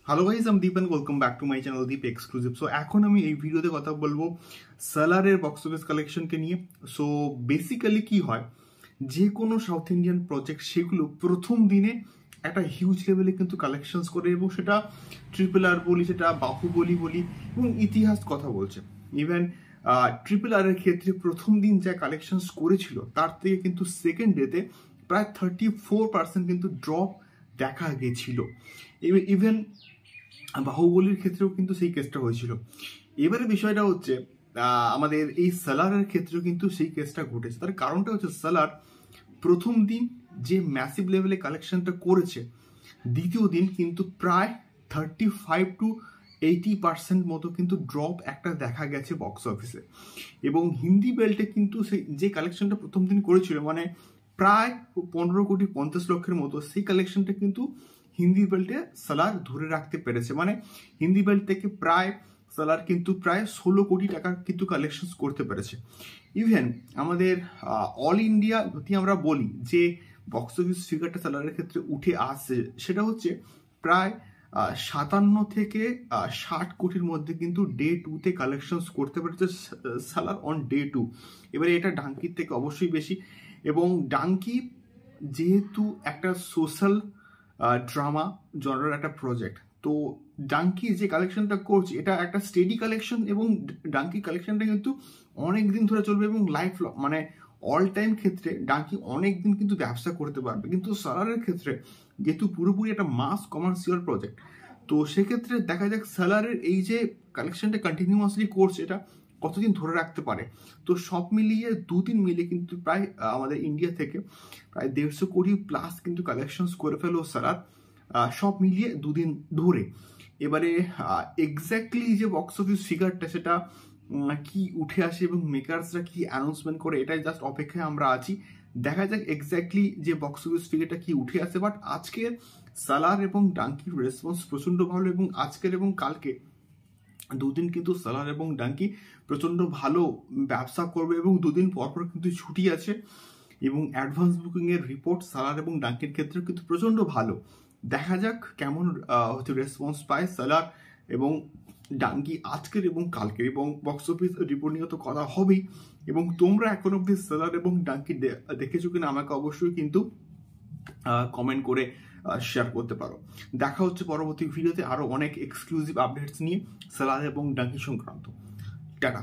Hello guys, আমি Deep and welcome back to my channel Deep exclusive. So এখন আমি এই ভিডিওতে কথা বলবো সালারের বক্স অফিস কালেকশনকে নিয়ে। সো বেসিক্যালি কি হয়, যে কোনো সাউথ ইন্ডিয়ান প্রজেক্ট সেগুলো প্রথম দিনে একটা হিউজ লেভেলে কিন্তু কালেকশনস করে, এবং সেটা ট্রিপল আর বলি, সেটা বাহুবলী বলি, এবং ইতিহাস কথা বলছে। ইভেন ট্রিপল আর এর ক্ষেত্রে প্রথম দিন যা কালেকশনস করেছিল তার থেকে কিন্তু সেকেন্ড ডেতে প্রায় 34% কিন্তু ড্রপ দেখা গেছিল। ইভেন বাহুবলীর ক্ষেত্রেও কিন্তু সেই কেসটা হয়েছিল। এবারে বিষয়টা হচ্ছে আমাদের এই সালারের ক্ষেত্রেও কিন্তু সেই কেসটা ঘটেছে। তার কারণটা হচ্ছে সালার প্রথম দিন যে ম্যাসিভ লেভেলে কালেকশনটা করেছে, দ্বিতীয় দিন কিন্তু প্রায় 35-80% মতো কিন্তু ড্রপ একটা দেখা গেছে বক্স অফিসে। এবং হিন্দি বেল্টে কিন্তু সেই যে কালেকশনটা প্রথম দিন করেছিল, মানে প্রায় 15,50,00,000 মতো, সেই কালেকশনটা কিন্তু হিন্দি বেল্টে সালার ধরে রাখতে পেরেছে। মানে হিন্দি বেল্ট থেকে প্রায় সালার কিন্তু প্রায় 16 কোটি টাকা কিন্তু কালেকশন করতে পেরেছে। ইভেন আমাদের অল ইন্ডিয়া যদি আমরা বলি যে বক্স অফিস ফিগারটা সালারের ক্ষেত্রে উঠে আসছে, সেটা হচ্ছে প্রায় 57 থেকে 60 কোটির মধ্যে কিন্তু ডে 2-তে কালেকশন করতে পেরেছে সালার অন ডে 2। এবারে এটা ডাঙ্কির থেকে অবশ্যই বেশি। এবং ডাঙ্কি যেহেতু একটা সোশ্যাল ড্রামা জনরার একটা প্রজেক্ট, তো ডাঙ্কি যে কালেকশনটা করছে এটা একটা স্টেডি কালেকশন, এবং ডাঙ্কি কালেকশনটা কিন্তু অনেক দিন ধরে চলবে এবং লাইফ মানে অল টাইম ক্ষেত্রে ডাঙ্কি অনেক দিন কিন্তু ব্যবসা করতে পারবে। কিন্তু সালারের ক্ষেত্রে যেহেতু পুরোপুরি একটা মাস কমার্শিয়াল প্রজেক্ট, তো সেক্ষেত্রে দেখা যাক সালারের এই যে কালেকশনটা কন্টিনিউয়াসলি করছে এটা কতদিন ধরে রাখতে পারে। তো সব মিলিয়ে দুদিন মিলিয়ে কিন্তু প্রায় আমাদের ইন্ডিয়া থেকে প্রায় 150 কোটি প্লাস কিন্তু কালেকশন করে ফেলো সালার, সব মিলিয়ে দুদিন ধরে। এবারে এক্স্যাক্টলি যে বক্স অফিস ফিগারটা সেটা কি উঠে আসে এবং মেকার্সরা কি অ্যানাউন্সমেন্ট করে, এটাই জাস্ট অপেক্ষায় আমরা আছি। দেখা যাক এক্স্যাক্টলি যে বক্স অফিস ফিগারটা কি উঠে আসে। বাট আজকের সালার এবং ডাঙ্কির রেসপন্স প্রচন্ড ভালো, এবং আজকের এবং কালকে দুদিন কিন্তু সালার এবং ডাঙ্কি প্রচন্ড ভালো ব্যবসা করবে, এবং দুদিন পরপর কিন্তু ছুটি আছে। এবং অ্যাডভান্স বুকিং এর রিপোর্ট সালার এবং ডাঙ্কির ক্ষেত্রে কিন্তু প্রচন্ড ভালো। দেখা যাক কেমন হচ্ছে রেসপন্স পায় সালার এবং ডাঙ্কি আজকের এবং কালকের, এবং বক্স অফিস রিপোর্ট নিয়ে তো কথা হবেই। এবং তোমরা এখন অব্দি সালার এবং ডাঙ্কি দেখেছো কিনা আমাকে অবশ্যই কিন্তু কমেন্ট করে শেয়ার করতে পারো। দেখা হচ্ছে পরবর্তী ভিডিওতে আরো অনেক এক্সক্লুসিভ আপডেটস নিয়ে সালার এবং ডাঙ্কি সংক্রান্ত। টাটা।